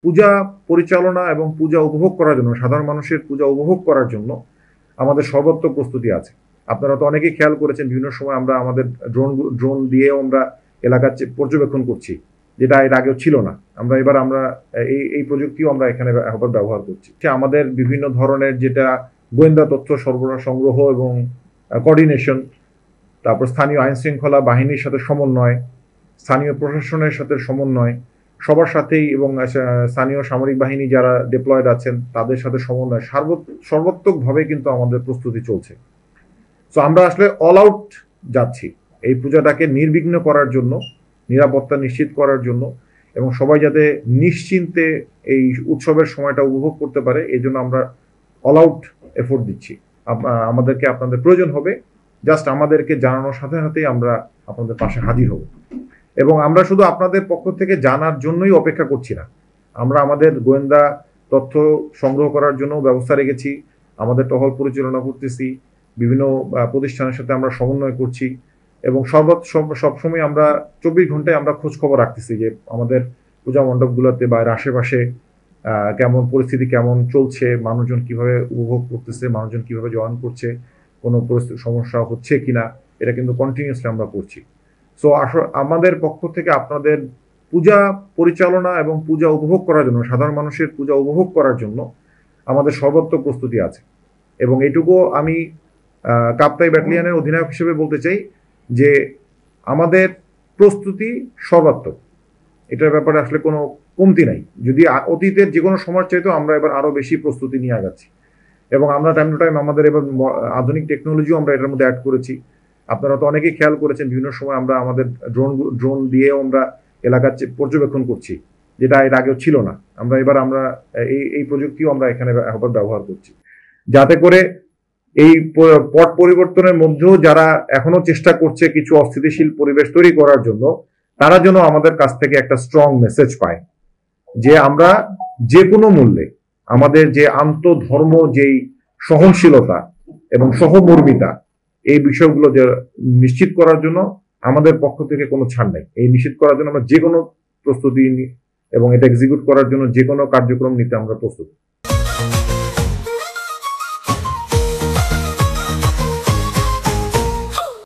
পূজা পরিচালনা এবং পূজা উপভোগ করার জন্য, সাধারণ মানুষের পূজা উপভোগ করার জন্য আমাদের সর্বাত্মক প্রস্তুতি আছে। আপনারা তো অনেকেই খেয়াল করেছেন, বিভিন্ন সময় আমরা আমাদের ড্রোন দিয়েও আমরা এলাকার পর্যবেক্ষণ করছি, যেটা এর আগেও ছিল না। আমরা এই প্রযুক্তিও আমরা এখানে আবার ব্যবহার করছি। আমাদের বিভিন্ন ধরনের যেটা গোয়েন্দা তথ্য সরবরাহ, সংগ্রহ এবং কোঅর্ডিনেশন, তারপর স্থানীয় আইন শৃঙ্খলা বাহিনীর সাথে সমন্বয়, স্থানীয় প্রশাসনের সাথে সমন্বয়, সবার সাথেই, এবং স্থানীয় সামরিক বাহিনী যারা ডিপ্লয়েড আছেন তাদের সাথে সমন্বয়, সর্বাত্মকভাবে কিন্তু আমাদের প্রস্তুতি চলছে। সো আমরা আসলে অল আউট যাচ্ছি এই পূজাটাকে নির্বিঘ্ন করার জন্য, নিরাপত্তা নিশ্চিত করার জন্য, এবং সবাই যাতে নিশ্চিন্তে এই উৎসবের সময়টা উপভোগ করতে পারে, এই জন্য আমরা অল আউট এফোর্ট দিচ্ছি। আমাদেরকে আপনাদের প্রয়োজন হবে, জাস্ট আমাদেরকে জানানোর সাথে সাথেই আমরা আপনাদের পাশে হাজির হব। এবং আমরা শুধু আপনাদের পক্ষ থেকে জানার জন্যই অপেক্ষা করছি না, আমরা আমাদের গোয়েন্দা তথ্য সংগ্রহ করার জন্য ব্যবস্থা রেখেছি, আমাদের টহল পরিচালনা করতেছি, বিভিন্ন প্রতিষ্ঠানের সাথে আমরা সমন্বয় করছি, এবং সবসময় আমরা 24 ঘন্টায় আমরা খোঁজ খবর রাখতেছি যে আমাদের পূজা মণ্ডপগুলোতে বা আশেপাশে কেমন পরিস্থিতি, কেমন চলছে, মানুষজন কিভাবে উপভোগ করতেছে, মানুষজন কিভাবে জয়েন করছে, কোনো পরিস্থিতি সমস্যা হচ্ছে কিনা, এটা কিন্তু কন্টিনিউসলি আমরা করছি। সো আমাদের পক্ষ থেকে আপনাদের পূজা পরিচালনা এবং পূজা উপভোগ করার জন্য, সাধারণ মানুষের পূজা উপভোগ করার জন্য আমাদের সর্বাত্মক প্রস্তুতি আছে। এবং এইটুকু আমি কাপ্তাই ব্যাটালিয়নের অধিনায়ক হিসেবে বলতে চাই যে আমাদের প্রস্তুতি সর্বাত্মক, এটার ব্যাপারে আসলে কোনো কমতি নাই। যদি অতীতের যে কোনো সময়ের চাইতেও আমরা এবার আরো বেশি প্রস্তুতি নিয়ে আগাচ্ছি, এবং আমরা টাইম টু টাইম আমাদের এবার আধুনিক টেকনোলজিও আমরা এটার মধ্যে অ্যাড করেছি। আপনারা তো অনেকেই খেয়াল করেছেন, বিভিন্ন সময় আমরা আমাদের ড্রোন দিয়েও আমরা এলাকার পর্যবেক্ষণ করছি, যেটা এর আগেও ছিল না। আমরা এই প্রযুক্তিও আমরা এখানে আবার ব্যবহার করছি, যাতে করে এই পট পরিবর্তনের মধ্যেও যারা এখনো চেষ্টা করছে কিছু অস্থিতিশীল পরিবেশ তৈরি করার জন্য, তারা যেন আমাদের কাছ থেকে একটা স্ট্রং মেসেজ পায় যে আমরা যে কোনো মূল্যে আমাদের যে আন্তঃধর্ম যেই সহনশীলতা এবং সহমর্মিতা, এই বিষয়গুলো যে নিশ্চিত করার জন্য আমাদের পক্ষ থেকে কোনো ছাড় নেই। এই নিশ্চিত করার জন্য আমরা যে কোনো প্রস্তুতি এবং এটা এক্সিকিউট করার জন্য যে কোনো কার্যক্রম নিতে আমরা প্রস্তুত।